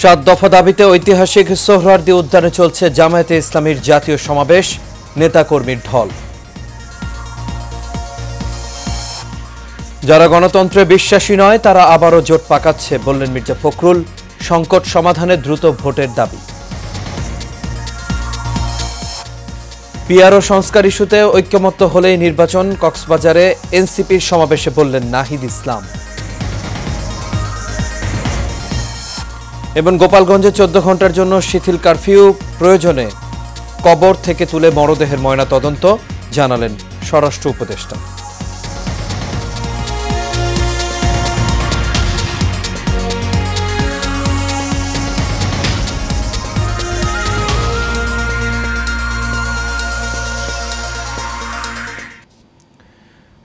7 দফা দাবিতে ঐতিহাসিক সোহরাওয়ার্দী উদ্যানে চলছে জামায়াতে ইসলামীর জাতীয় সমাবেশ, নেতাকর্মীর ঢল। যারা গণতন্ত্রে বিশ্বাসী নয় তারা আবারও জোট পাকাচ্ছে বললেন মির্জা ফখরুল। সংকট সমাধানে দ্রুত ভোটের দাবি। পিআরও সংস্কার ইস্যুতে ঐক্যমত্য হলেই নির্বাচন, কক্সবাজারে এনসিপির সমাবেশে বললেন নাহিদ ইসলাম। এবং গোপালগঞ্জে 14 ঘন্টার জন্য শিথিল কারফিউ, প্রয়োজনে কবর থেকে তুলে মরদেহের ময়না তদন্ত, জানালেন স্বরাষ্ট্র উপদেষ্টা।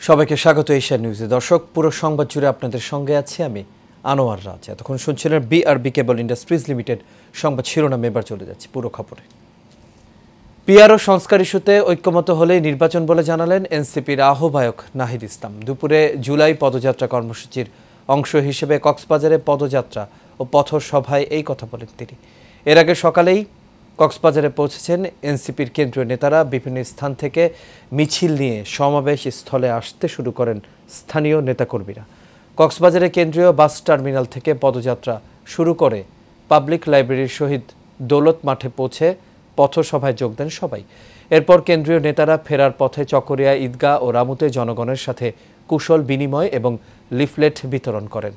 সবাইকে স্বাগত এশিয়া নিউজে। দর্শক, পুরো সংবাদ জুড়ে আপনাদের সঙ্গে আছি আমি আনোয়ার রাজ। এতক্ষণ শুনছিলেন বিআরবি কেবল ইন্ডাস্ট্রিজ লিমিটেড সংবাদ শিরোনাম। এবার চলে যাচ্ছে পুরো খবরে। পিআরও সংস্কার ইস্যুতে ঐক্যমত হলেই নির্বাচন বলে জানালেন এনসিপির আহ্বায়ক নাহিদ ইসলাম। দুপুরে জুলাই পদযাত্রা কর্মসূচির অংশ হিসেবে কক্সবাজারে পদযাত্রা ও পথসভায় এই কথা বলেন তিনি। এর আগে সকালেই কক্সবাজারে পৌঁছেছেন এনসিপির কেন্দ্রীয় নেতারা। বিভিন্ন স্থান থেকে মিছিল নিয়ে সমাবেশ স্থলে আসতে শুরু করেন স্থানীয় নেতাকর্মীরা। কক্সবাজারে কেন্দ্রীয় বাস টার্মিনাল থেকে পদযাত্রা শুরু করে পাবলিক লাইব্রেরির শহীদ দৌলত মাঠে পৌঁছে পথসভায় যোগ দেন সবাই। এরপর কেন্দ্রীয় নেতারা ফেরার পথে চকরিয়া ঈদগাহ ও রামুতে জনগণের সাথে কুশল বিনিময় এবং লিফলেট বিতরণ করেন।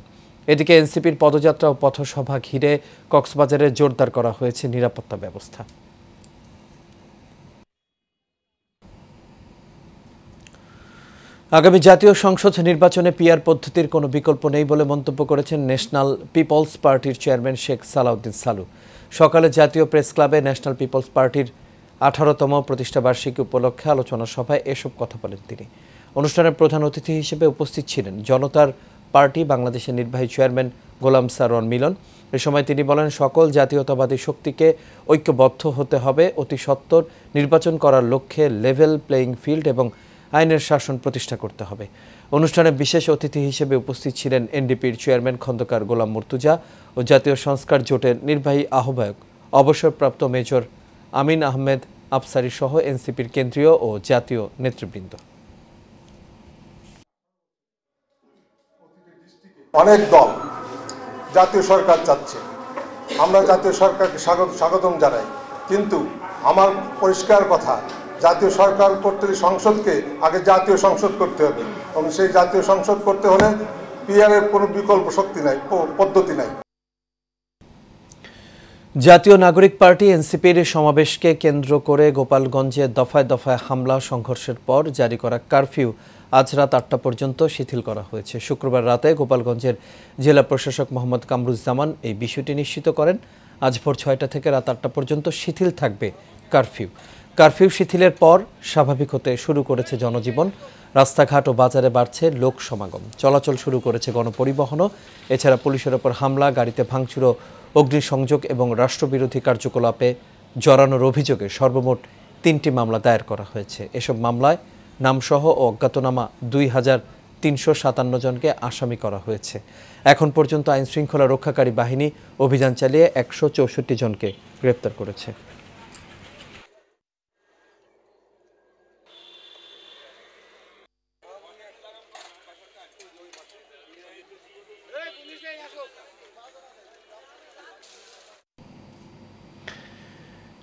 এদিকে এনসিপির পদযাত্রা ও পথসভা ঘিরে কক্সবাজারে জোরদার করা হয়েছে নিরাপত্তা ব্যবস্থা। আগামী জাতীয় সংসদ নির্বাচনে পিআর পদ্ধতির কোনো বিকল্প নেই বলে মন্তব্য করেছেন ন্যাশনাল পিপলস পার্টির চেয়ারম্যান শেখ সালাউদ্দিন সালু। সকালে জাতীয় প্রেস ক্লাবে ন্যাশনাল পিপলস পার্টির 18তম প্রতিষ্ঠাবার্ষিকী উপলক্ষে আলোচনা সভায় এসব কথা বলেন তিনি। অনুষ্ঠানের প্রধান অতিথি হিসেবে উপস্থিত ছিলেন জনতার পার্টি বাংলাদেশের নির্বাহী চেয়ারম্যান গোলাম সারওয়ার মিলন। এ সময় তিনি বলেন, সকল জাতীয়তাবাদী শক্তিকে ঐক্যবদ্ধ হতে হবে। অতি সত্বর নির্বাচন করার লক্ষ্যে লেভেল প্লেয়িং ফিল্ড এবং আইনের শাসন প্রতিষ্ঠা করতে হবে। অনুষ্ঠানে বিশেষ অতিথি হিসেবে উপস্থিত ছিলেন এনডিপির চেয়ারম্যান খন্দকার গোলাম মুর্তুজা ও জাতীয় সংস্কার জোটের নির্বাহী আহ্বায়ক অবসরপ্রাপ্ত মেজর আমিন আহমেদ আফসারি সহ এনসিপির কেন্দ্রীয় ও জাতীয় নেতৃবৃন্দ। অনেক দল জাতীয় সরকার চাচ্ছে, আমরা জাতীয় সরকারকে স্বাগতম জানাই, কিন্তু আমার পরিষ্কার কথা, জাতীয় সরকার করতে সংসদকে আগে জাতীয় সংসদ করতে হবে এবং সেই জাতীয় সংসদ করতে হলে পিআরের কোনো বিকল্প শক্তি নাই, পদ্ধতি নাই। জাতীয় নাগরিক পার্টি এনসিপির সমাবেশকে কেন্দ্র করে গোপালগঞ্জে দফায় দফায় হামলা সংঘর্ষের পর জারি করা কারফিউ আজ রাত 8টা পর্যন্ত শিথিল করা হয়েছে। শুক্রবার রাতে গোপালগঞ্জের জেলা প্রশাসক মোহাম্মদ কামরুজ্জামান এই বিষয়টি নিশ্চিত করেন। আজ ভোর 6টা থেকে রাত 8টা পর্যন্ত শিথিল থাকবে কারফিউ। কারফিউ শিথিলের পর স্বাভাবিক হতে শুরু করেছে জনজীবন। রাস্তাঘাট ও বাজারে বাড়ছে লোক সমাগম। চলাচল শুরু করেছে গণপরিবহনও। এছাড়া পুলিশের ওপর হামলা, গাড়িতে ভাঙচুর, অগ্নিসংযোগ এবং রাষ্ট্রবিরোধী কার্যকলাপে জড়ানোর অভিযোগে সর্বমোট 3টি মামলা দায়ের করা হয়েছে। এসব মামলায় নামসহ ও অজ্ঞাতনামা 2357 জনকে আসামি করা হয়েছে। এখন পর্যন্ত আইনশৃঙ্খলা রক্ষাকারী বাহিনী অভিযান চালিয়ে 164 জনকে গ্রেপ্তার করেছে।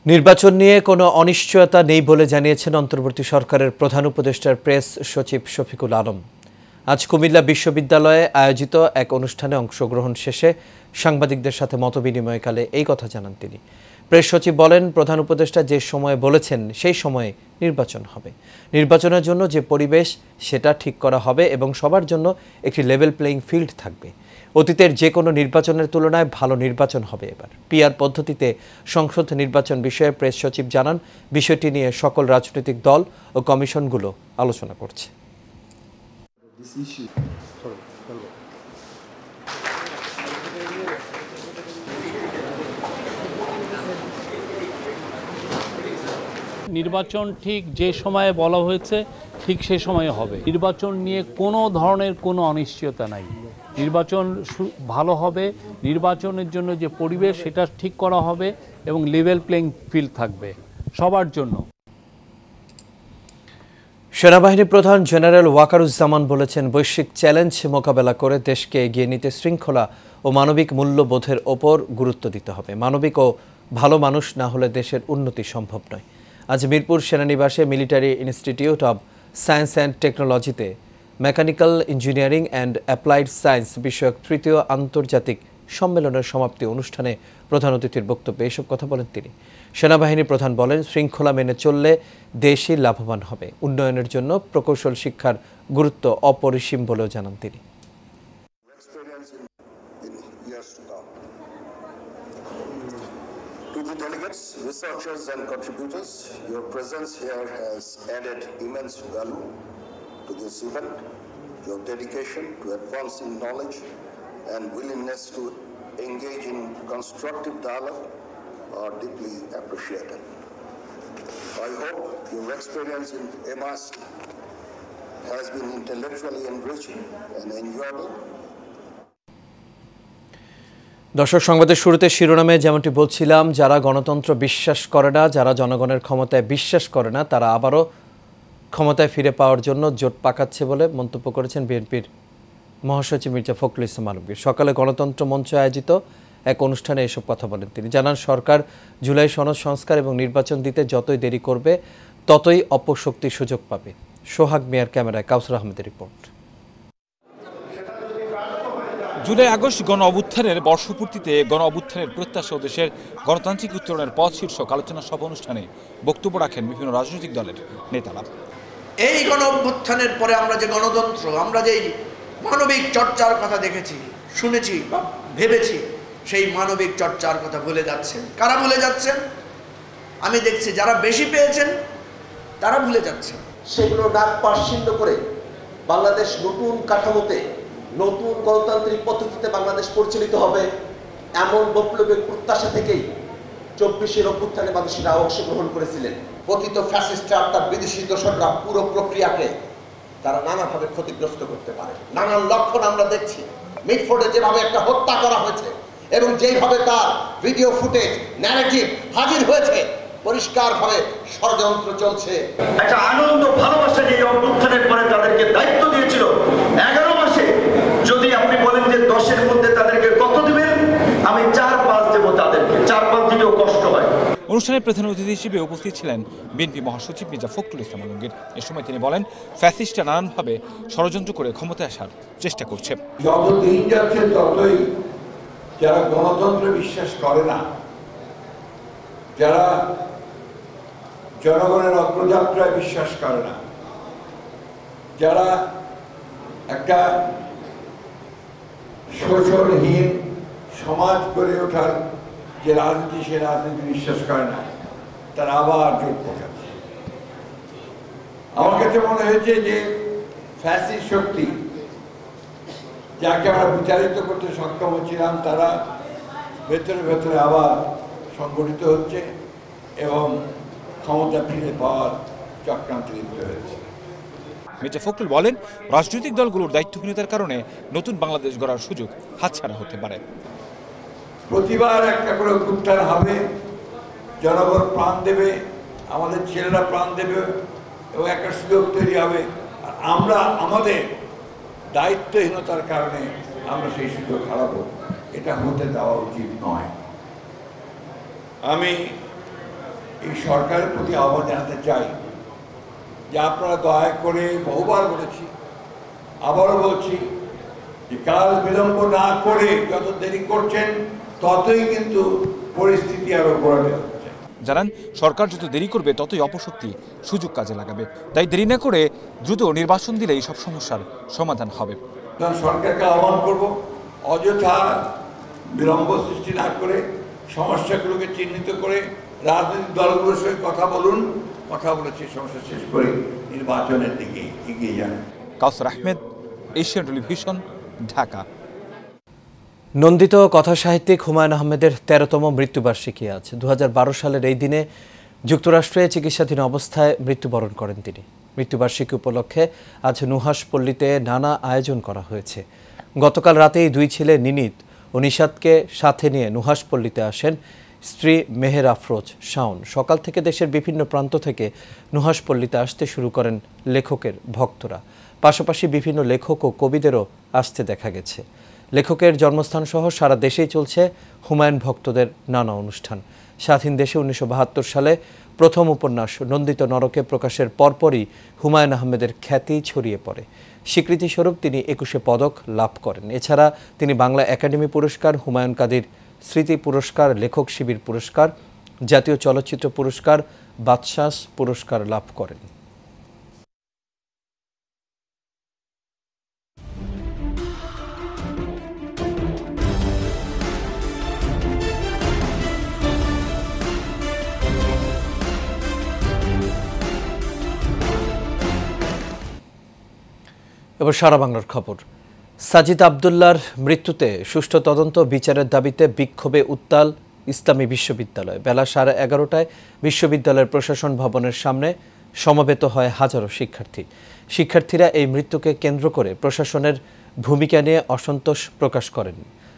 নির্বাচন নিয়ে কোনো অনিশ্চয়তা নেই বলে জানিয়েছেন অন্তর্বর্তী সরকারের প্রধান উপদেষ্টার প্রেস সচিব শফিকুল আলম। আজ কুমিল্লা বিশ্ববিদ্যালয়ে আয়োজিত এক অনুষ্ঠানে অংশগ্রহণ শেষে সাংবাদিকদের সাথে মতবিনিময়কালে এই কথা জানান তিনি। প্রেস সচিব বলেন, প্রধান উপদেষ্টা যে সময়ে বলেছেন সেই সময়ে নির্বাচন হবে। নির্বাচনের জন্য যে পরিবেশ সেটা ঠিক করা হবে এবং সবার জন্য একটি লেভেল প্লেয়িং ফিল্ড থাকবে। অতীতের যে কোনো নির্বাচনের তুলনায় ভালো নির্বাচন হবে এবার। পিআর পদ্ধতিতে সংসদ নির্বাচন বিষয়ে প্রেস সচিব জানান, বিষয়টি নিয়ে সকল রাজনৈতিক দল ও কমিশনগুলো আলোচনা করছে। নির্বাচন ঠিক যে সময়ে বলা হয়েছে ঠিক সে সময়ে হবে। নির্বাচন নিয়ে কোনো ধরনের কোনো অনিশ্চয়তা নাই। নির্বাচন ভালো হবে, নির্বাচনের জন্য যে পরিবেশ সেটা ঠিক করা হবে এবং লেভেল প্লেইং ফিল্ড থাকবে সবার জন্য। সেনাবাহিনী প্রধান জেনারেল ওয়াকারুজ্জামান বলেছেন, বৈশ্বিক চ্যালেঞ্জ মোকাবেলা করে দেশকে এগিয়ে নিতে শৃঙ্খলা ও মানবিক মূল্যবোধের ওপর গুরুত্ব দিতে হবে। মানবিক ও ভালো মানুষ না হলে দেশের উন্নতি সম্ভব নয়। আজ মিরপুর সেনানিবাসে military institute of science and টেকনোলজিতে mechanical engineering and applied science বিষয়ক তৃতীয় আন্তর্জাতিক সম্মেলনের সমাপ্তি অনুষ্ঠানে প্রধান অতিথির বক্তব্যে এসব কথা বলেন তিনি। সেনাবাহিনী প্রধান বলেন, শৃঙ্খলা মেনে চললে দেশই লাভবান হবে। উন্নয়নের জন্য প্রকৌশল শিক্ষার গুরুত্ব অপরিসীম বলেও জানান তিনি। To the delegates, researchers and contributors, your presence here has added immense value to this event. Your dedication to advancing knowledge and willingness to engage in constructive dialogue are deeply appreciated. I hope your experience in MRC has been intellectually enriching and enjoyable. দর্শক, সংবাদের শুরুতে শিরোনামে যেমনটি বলছিলাম, যারা গণতন্ত্র বিশ্বাস করে না, যারা জনগণের ক্ষমতায় বিশ্বাস করে না, তারা আবারও ক্ষমতায় ফিরে পাওয়ার জন্য জোট পাকাচ্ছে বলে মন্তব্য করেছেন বিএনপির মহাসচিব মির্জা ফখরুল ইসলাম আলমগীর। সকালে গণতন্ত্র মঞ্চ আয়োজিত এক অনুষ্ঠানে এসব কথা বলেন তিনি। জানান, সরকার জুলাই সনদ সংস্কার এবং নির্বাচন দিতে যতই দেরি করবে ততই অপশক্তি সুযোগ পাবে। সোহাগ মিয়ার ক্যামেরায় কাউসার আহমেদের রিপোর্ট। জুলাই আগস্ট গণ অভ্যুত্থানের বর্ষপূর্তিতে গণ অভ্যুত্থানের প্রত্যাশা ও দেশের গণতান্ত্রিক উত্তরণের পথ শীর্ষক আলোচনা সভা অনুষ্ঠানে বক্তব্য রাখেন বিভিন্ন রাজনৈতিক দলের নেতারা। এই গণ অভ্যুত্থানের পরে আমরা যে গণতন্ত্র, আমরা যে মানবিক চর্চার কথা দেখেছি, শুনেছি বা ভেবেছি, সেই মানবিক চর্চার কথা ভুলে যাচ্ছেন। কারা ভুলে যাচ্ছেন? আমি দেখছি যারা বেশি পেয়েছেন তারা ভুলে যাচ্ছেন। সেগুলো ডাক পার্শ্বিন্য করে বাংলাদেশ নতুন কাঠামোতে, নতুন গণতান্ত্রিক পদ্ধতিতে বাংলাদেশ পরিচালিত হবে, এমন বৈপ্লবিক প্রত্যাশা থেকেই 24-এর অভ্যুত্থানে বাংলাদেশিরা অংশগ্রহণ করেছিলেন। পতিত ফ্যাসিস্টরা অর্থাৎ বিদেশি দোসররা পুরো প্রক্রিয়াকে তারা নানাভাবে ক্ষতিগ্রস্ত করতে পারে। নানান লক্ষণ আমরা দেখছি। মিটফোর্ডে যেভাবে একটা হত্যা করা হয়েছে এবং যেভাবে তার ভিডিও ফুটেজ, ন্যারেটিভ হাজির হয়েছে, পরিষ্কারভাবে ষড়যন্ত্র চলছে। একটা আনন্দ ভালোবাসা যে অভ্যুত্থানের পরে তাদেরকে দায়িত্ব দিয়েছিল 11 মাসে, যদি আপনি বলেন যে 10-এর মধ্যে তাদেরকে কত দিবেন, আমি 4-5 দেবো তাদেরকে। 4-5 দিলেও কষ্ট হয়। অনুষ্ঠানে প্রধান অতিথি হিসেবে উপস্থিত ছিলেন বিএনপি মহাসচিব মির্জা ফখরুল ইসলাম আলমগীর। এ সময় তিনি বলেন, ফ্যাসিস্টরা নানানভাবে ষড়যন্ত্র করে ক্ষমতায় আসার চেষ্টা করছে। যত দিন যাচ্ছে ততই যারা গণতন্ত্রে বিশ্বাস করে না, যারা জনগণের অগ্রযাত্রায় বিশ্বাস করে না, যারা একটা শোষণহীন সমাজ গড়ে ওঠার যে রাজনীতি, সে রাজনীতি বিশ্বাস করে না, তারা আবার জোট পাকাচ্ছে। আমার কাছে মনে হয়েছে যে ফ্যাসিস্ট শক্তি, যাকে আমরা বিচারিত করতে সক্ষম হচ্ছিলাম, তারা ভেতরে ভেতরে আবার সংগঠিত হচ্ছে এবং ক্ষমতা ফিরে পাওয়ার চক্রান্তে লিপ্ত হয়েছে। মির্জা ফখরুল বলেন, রাজনৈতিক দলগুলোর দায়িত্বহীনতার কারণে নতুন বাংলাদেশ গড়ার সুযোগ হাতছাড়া হতে পারে। প্রতিবার একটা করে উত্থান হবে, জনগণ প্রাণ দেবে, আমাদের ছেলেরা প্রাণ দেবে এবং একটা সুযোগ তৈরি হবে। আর আমরা আমাদের দায়িত্বহীনতার কারণে আমরা সেই সুযোগ হারাবো, এটা হতে দেওয়া উচিত নয়। আমি এই সরকারের প্রতি আহ্বান জানাতে চাই যে আপনারা দয়া করে, বহুবার বলেছি, আবারও বলছি, যে কাল বিলম্ব না করে যত দেরি করছেন ততই কিন্তু পরিস্থিতি আরো গড়ে হচ্ছে। জানান, সরকার যত দেরি করবে ততই অপশক্তি সুযোগ কাজে লাগাবে। তাই দেরি না করে দ্রুত নির্বাচন দিলেই সব সমস্যার সমাধান হবে। সরকারকে আহ্বান করব, অযথা বিলম্ব সৃষ্টি না করে সমস্যাগুলোকে চিহ্নিত করে রাজনৈতিক দলগুলোর সঙ্গে কথা বলুন, কথা বলে সেই সমস্যা শেষ করে নির্বাচনের দিকে এগিয়ে যান। কাউসার আহমেদ, এশিয়ান টেলিভিশন, ঢাকা। নন্দিত কথা সাহিত্যিক হুমায়ুন আহমেদের 13তম মৃত্যুবার্ষিকী আজ। 2012 সালের এই দিনে যুক্তরাষ্ট্রে চিকিৎসাধীন অবস্থায় মৃত্যুবরণ করেন তিনি। মৃত্যুবার্ষিকী উপলক্ষে আজ নুহাশপল্লীতে নানা আয়োজন করা হয়েছে। গতকাল রাতেই দুই ছেলে নিনিত ও নিশাদকে সাথে নিয়ে নুহাশপল্লীতে আসেন স্ত্রী মেহের আফরোজ শাওন। সকাল থেকে দেশের বিভিন্ন প্রান্ত থেকে নুহাশপল্লীতে আসতে শুরু করেন লেখকের ভক্তরা। পাশাপাশি বিভিন্ন লেখক ও কবিদেরও আসতে দেখা গেছে। লেখকের জন্মস্থান সহ সারা দেশেই চলছে হুমায়ুন ভক্তদের নানা অনুষ্ঠান। স্বাধীন দেশে 1972 সালে প্রথম উপন্যাস নন্দিত নরকে প্রকাশের পরপরই হুমায়ুন আহমেদের খ্যাতি ছড়িয়ে পড়ে। স্বীকৃতিস্বরূপ তিনি 21 পদক লাভ করেন। এছাড়া তিনি বাংলা একাডেমি পুরস্কার, হুমায়ুন কাদির স্মৃতি পুরস্কার, লেখক শিবির পুরস্কার, জাতীয় চলচ্চিত্র পুরস্কার, বাদশাহ পুরস্কার লাভ করেন। এবার সারা বাংলার খবর। সাজিদ আবদুল্লাহর মৃত্যুতে সুষ্ঠু তদন্ত বিচারের দাবিতে বিক্ষোভে উত্তাল ইসলামী বিশ্ববিদ্যালয়। বেলা 11:30টায় বিশ্ববিদ্যালয়ের প্রশাসন ভবনের সামনে সমবেত হয় হাজারো শিক্ষার্থী। শিক্ষার্থীরা এই মৃত্যুকে কেন্দ্র করে প্রশাসনের ভূমিকা নিয়ে অসন্তোষ প্রকাশ করেন।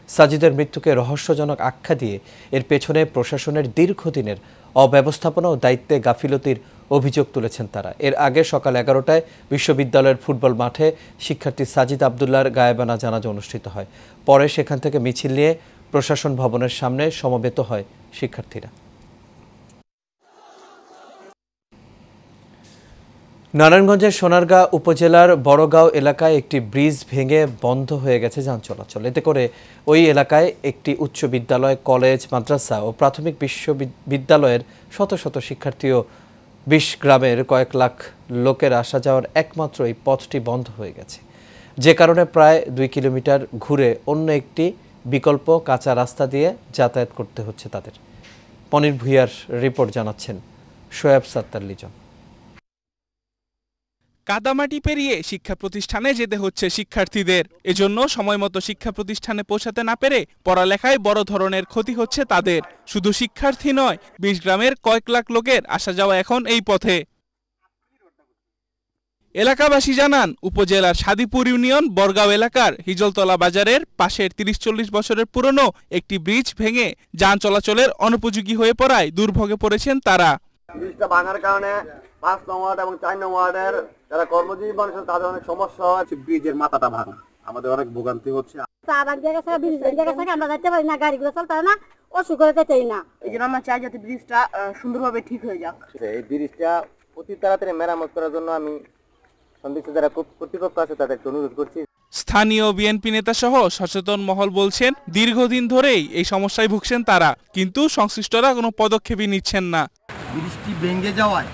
সাজিদের মৃত্যুকে রহস্যজনক আখ্যা দিয়ে এর পেছনে প্রশাসনের দীর্ঘদিনের অব্যবস্থাপনা ও দায়িত্বে গাফিলতির অভিযোগ তুলেছেন তারা। এর আগে সকাল 11টায় বিশ্ববিদ্যালয়ের ফুটবল মাঠে শিক্ষার্থী সাজিদ আবদুল্লাহর গায়েবানা জানাজা অনুষ্ঠিত হয়। পরে সেখান থেকে মিছিল নিয়ে প্রশাসন ভবনের সামনে সমবেত হয় শিক্ষার্থীরা। নারায়ণগঞ্জের সোনারগাঁ উপজেলার বড়গাঁও এলাকায় একটি ব্রিজ ভেঙে বন্ধ হয়ে গেছে যান চলাচল। এতে করে ওই এলাকায় একটি উচ্চ বিদ্যালয়, কলেজ, মাদ্রাসা ও প্রাথমিক বিশ্ববিদ্যালয়ের শত শত শিক্ষার্থী ও 20 গ্রামের কয়েক লাখ লোকের আসা যাওয়ার একমাত্র এই পথটি বন্ধ হয়ে গেছে, যে কারণে প্রায় 2 কিলোমিটার ঘুরে অন্য একটি বিকল্প কাঁচা রাস্তা দিয়ে যাতায়াত করতে হচ্ছে তাদের। পনির ভুইয়ার রিপোর্ট জানাচ্ছেন শোয়েব সাত্তার লিজন। কাদামাটি পেরিয়ে শিক্ষা প্রতিষ্ঠানে যেতে হচ্ছে শিক্ষার্থীদের। এজন্য সময়মতো শিক্ষা প্রতিষ্ঠানে পৌঁছাতে না পেরে পড়ালেখায় বড় ধরনের ক্ষতি হচ্ছে তাদের। শুধু শিক্ষার্থী নয়, 20 গ্রামের কয়েক লাখ লোকের আসা যাওয়া এখন এই পথে। এলাকাবাসী জানান, উপজেলার সাদিপুর ইউনিয়ন বড়গাঁও এলাকার হিজলতলা বাজারের পাশের 30-40 বছরের পুরনো একটি ব্রিজ ভেঙে যান চলাচলের অনুপযোগী হয়ে পড়ায় দুর্ভোগে পড়েছেন তারা। ব্রিজটা ভাঙার কারণে 5 নং ওয়ার্ড এবং 4 নং ওয়ার্ডের যারা কর্মজীবী মানুষ তাদের অনেক সমস্যা হচ্ছে। ব্রিজের মাথাটা ভাঙা, আমাদের অনেক ভোগান্তি হচ্ছে। আমরা যাইতে পারি না, গাড়িগুলো চলতে না, অসুখ করে যেতেই না। এই জন্য আমরা চাই যাতে ব্রিজটা সুন্দরভাবে ঠিক হয়ে যাক। এই ব্রিজটা অতি তাড়াতাড়ি মেরামত করার জন্য আমি সংশ্লিষ্ট যারা কর্তৃপক্ষ আছে তাদেরকে অনুরোধ করছি। স্থানীয় বিএনপি নেতা সহ সচেতন মহল বলছেন, দীর্ঘদিন ধরেই এই সমস্যায় ভুগছেন তারা, কিন্তু সংশ্লিষ্টরা কোনো পদক্ষেপই নিচ্ছেন না। ব্রিজটি ভেঙে যাওয়ায়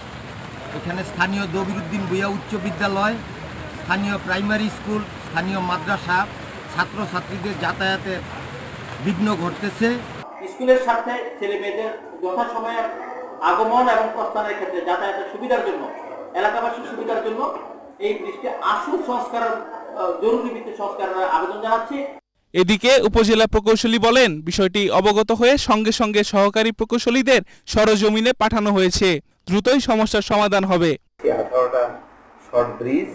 এখানে স্থানীয় দবিরুদ্দিন ভূঁইয়া উচ্চ বিদ্যালয়, স্থানীয় প্রাইমারি স্কুল, স্থানীয় মাদ্রাসা ছাত্রছাত্রীদের যাতায়াতের বিঘ্ন ঘটতেছে। স্কুলের সাথে ছেলে মেয়েদের যথাসময়ে আগমন এবং প্রস্থানের ক্ষেত্রে যাতায়াতের সুবিধার জন্য, এলাকাবাসীর সুবিধার জন্য এই ব্রিজটি আশু সংস্কারের জরুরি ভিত্তিতে সংস্কারের আবেদন জানাচ্ছি। এদিকে উপজেলা প্রকৌশলী বলেন, বিষয়টি অবগত হয়ে সঙ্গে সঙ্গে সহকারী প্রকৌশলীদের সরজমিনে পাঠানো হয়েছে। দ্রুতই সমস্যার সমাধান হবে। 18টা শর্ট ব্রিজ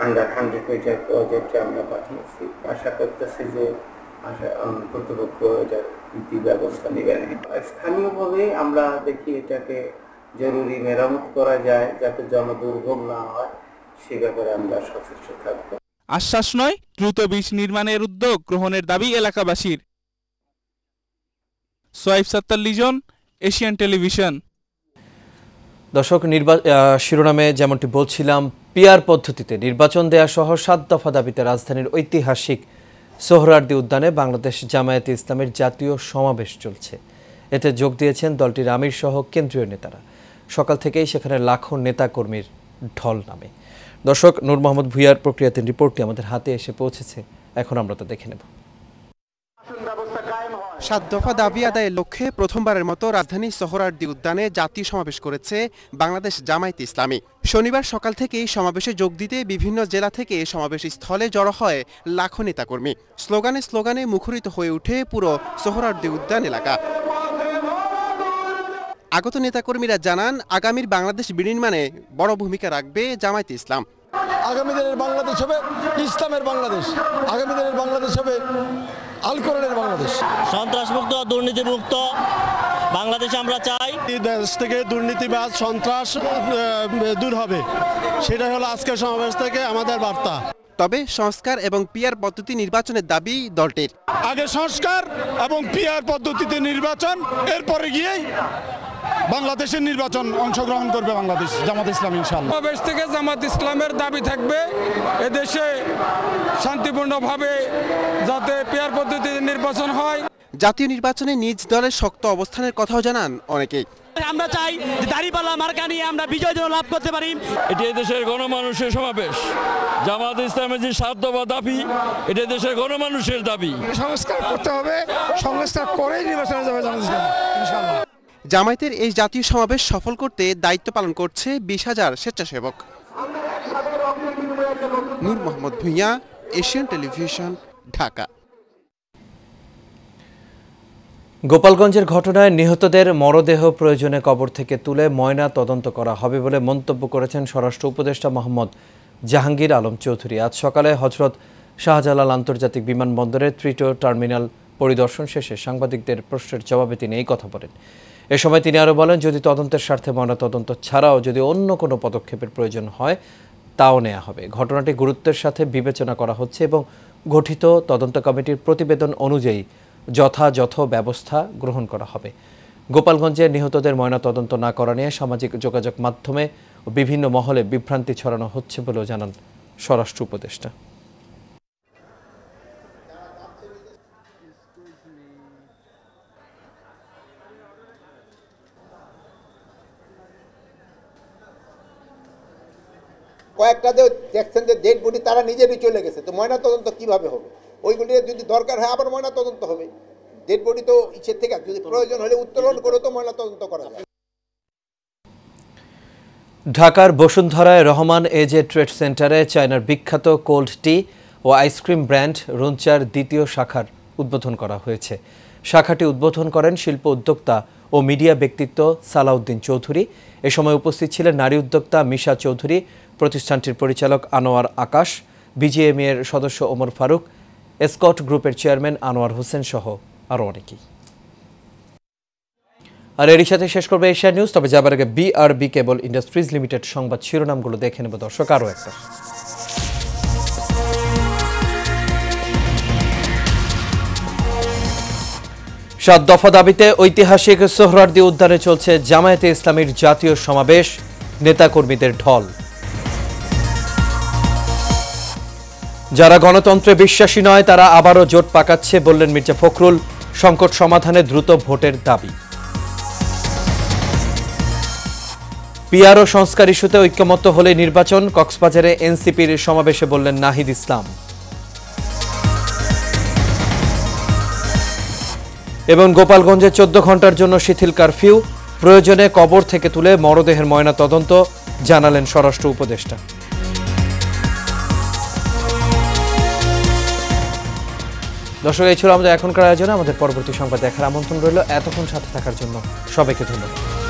আন্ডার 100 মিটার প্রজেক্টে আমরা পাঠিয়েছি। আশা করতেছি যে কর্তৃপক্ষ এটার ব্যবস্থা নেবেন। স্থানীয়ভাবে আমরা দেখি এটাকে জরুরি মেরামত করা যায় যাতে জনদুর্ভোগ না হয়, সে ব্যাপারে আমরা সচেষ্ট থাকব। আশ্বাস নয়, দ্রুত ব্রিজ নির্মাণের উদ্যোগ গ্রহণের দাবি এলাকাবাসীর। সোয়েব সাত্তার লিজন, এশিয়ান টেলিভিশন। দর্শক, শিরোনামে যেমনটি বলছিলাম, পিআর পদ্ধতিতে নির্বাচন দেয়া সহ 7 দফা দাবিতে রাজধানীর ঐতিহাসিক সোহরাওয়ার্দী উদ্যানে বাংলাদেশ জামায়াতে ইসলামের জাতীয় সমাবেশ চলছে। এতে যোগ দিয়েছেন দলটির আমির সহ কেন্দ্রীয় নেতারা। সকাল থেকেই সেখানে লাখো নেতাকর্মীর ঢল নামে। দর্শক, নূর মোহাম্মদ ভুইয়ার প্রক্রিয়াধীন রিপোর্টটি আমাদের হাতে এসে পৌঁছেছে, এখন আমরা তা দেখে নেব। 7 দফা দাবি আদায়ের লক্ষ্যে প্রথমবারের মতো রাজধানীর সোহরাওয়ার্দী উদ্যানে জাতীয় সমাবেশ করেছে বাংলাদেশ জামায়াতে ইসলামী। শনিবার সকাল থেকেই সমাবেশে যোগ দিতে বিভিন্ন জেলা থেকে সমাবেশ স্থলে জড়ো হয় লাখো নেতাকর্মী। স্লোগানে স্লোগানে মুখরিত হয়ে ওঠে পুরো সোহরাওয়ার্দী উদ্যান এলাকা। আগত নেতাকর্মীরা জানান, আগামীর বাংলাদেশ বিনির্মাণে বড় ভূমিকা রাখবে জামায়াতে ইসলাম। আগামী দিনের বাংলাদেশ হবে ইসলামের বাংলাদেশ, আগামী দিনের বাংলাদেশ হবে আল কোরআনের বাংলাদেশ। সন্ত্রাসমুক্ত, দুর্নীতিমুক্ত বাংলাদেশ আমরা চাই। দেশ থেকে দুর্নীতিবাজ, সন্ত্রাস দূর হবে, সেটাই হলো আজকের সমাবেশ থেকে আমাদের বার্তা। তবে সংস্কার এবং পিআর পদ্ধতি নির্বাচনের দাবি দলটির। আগে সংস্কার এবং পিআর পদ্ধতিতে নির্বাচন, এরপরে গিয়েই বাংলাদেশের নির্বাচন অংশগ্রহণ করবে বাংলাদেশ জামাত ইসলাম ইনশাআল্লাহ। সমাবেশ থেকে জামাত ইসলামের দাবি থাকবে এদেশে শান্তিপূর্ণভাবে যাতে পিআর পদ্ধতিতে নির্বাচন হয়। জাতীয় নির্বাচনে নিজ দলের শক্ত অবস্থানের কথাও জানান অনেকেই। আমরা চাই যে দাঁড়িপাল্লা মার্কা নিয়ে আমরা বিজয় লাভ করতে পারি। এটি দেশের গণমানুষের সমাবেশ। জামাত ইসলামের যে স্বার্থ বা দাবি, এটা দেশের গণমানুষের দাবি। সংস্কার করতে হবে, সংস্কার করেই নির্বাচনে যাবে জামাত ইসলাম ইনশাআল্লাহ। জামায়াতের এই জাতীয় সমাবেশ সফল করতে দায়িত্ব পালন করছে 20,000 স্বেচ্ছাসেবক। নূর মোহাম্মদ ভূঁইয়া, এশিয়ান টেলিভিশন, ঢাকা। গোপালগঞ্জের ঘটনায় নিহতদের মরদেহ প্রয়োজনে কবর থেকে তুলে ময়না তদন্ত করা হবে বলে মন্তব্য করেছেন স্বরাষ্ট্র উপদেষ্টা মোহাম্মদ জাহাঙ্গীর আলম চৌধুরী। আজ সকালে হযরত শাহজালাল আন্তর্জাতিক বিমানবন্দরের তৃতীয় টার্মিনাল পরিদর্শন শেষে সাংবাদিকদের প্রশ্নের জবাবে তিনি এই কথা বলেন। এ সময় তিনি আরও বলেন, যদি তদন্তের স্বার্থে ময়নাতদন্ত ছাড়াও যদি অন্য কোনো পদক্ষেপের প্রয়োজন হয় তাও নেওয়া হবে। ঘটনাটি গুরুত্বের সাথে বিবেচনা করা হচ্ছে এবং গঠিত তদন্ত কমিটির প্রতিবেদন অনুযায়ী যথাযথ ব্যবস্থা গ্রহণ করা হবে। গোপালগঞ্জে নিহতদের ময়নাতদন্ত না করা নিয়ে সামাজিক যোগাযোগ মাধ্যমে ও বিভিন্ন মহলে বিভ্রান্তি ছড়ানো হচ্ছে বলেও জানান স্বরাষ্ট্র উপদেষ্টা। কয়েকটা দেখছেন যে ডেড বডি তারা নিজেরই চলে গেছে, তো ময়না তদন্ত কিভাবে হবে? ওইগুলি যদি দরকার হয় আবার ময়না তদন্ত হবে। ডেড বডি তো ইচ্ছের থেকে যদি প্রয়োজন হলে উত্তোলন করে তো ময়না তদন্ত করা যায়। ঢাকার বসুন্ধরায় রহমান এজে ট্রেড সেন্টারে চায়নার বিখ্যাত কোল্ড টি ও আইসক্রিম ব্র্যান্ড রুঞ্চার দ্বিতীয় শাখার উদ্বোধন করা হয়েছে। শাখাটি উদ্বোধন করেন শিল্প উদ্যোক্তা ও মিডিয়া ব্যক্তিত্ব সালাউদ্দিন চৌধুরী। এ সময় উপস্থিত ছিলেন নারী উদ্যোক্তা মিশা চৌধুরী, প্রতিষ্ঠানটির পরিচালক আনোয়ার আকাশ, বিজিএমই এর সদস্য ওমর ফারুক, এসকট গ্রুপের চেয়ারম্যান আনোয়ার হোসেন সহ আরও অনেকেই। আর এরই সাথে শেষ করবে এশিয়া নিউজ। তবে যাবার আগে বিআরবি কেবল ইন্ডাস্ট্রিজ লিমিটেড সংবাদ শিরোনামগুলো দেখে নেব দর্শক। আরও একটা 7 দফা দাবিতে ঐতিহাসিক সোহরাওয়ার্দী উদ্যানে চলছে জামায়াতে ইসলামীর জাতীয় সমাবেশ, নেতাকর্মীদের ঢল। যারা গণতন্ত্রে বিশ্বাসী নয় তারা আবারও জোট পাকাচ্ছে বললেন মির্জা ফখরুল। সংকট সমাধানে দ্রুত ভোটের দাবি। পিআর ও সংস্কার ইস্যুতে ঐক্যমত্য হলে নির্বাচন, কক্সবাজারে এনসিপির সমাবেশে বললেন নাহিদ ইসলাম। এবং গোপালগঞ্জে 14 ঘন্টার জন্য শিথিল কারফিউ, প্রয়োজনে কবর থেকে তুলে মরদেহের ময়না তদন্ত, জানালেন স্বরাষ্ট্র উপদেষ্টা। দর্শক, এই ছিল আমাদের এখনকার আয়োজনে। আমাদের পরবর্তী সংবাদ দেখার আমন্ত্রণ রইল। এতক্ষণ সাথে থাকার জন্য সবাইকে ধন্যবাদ।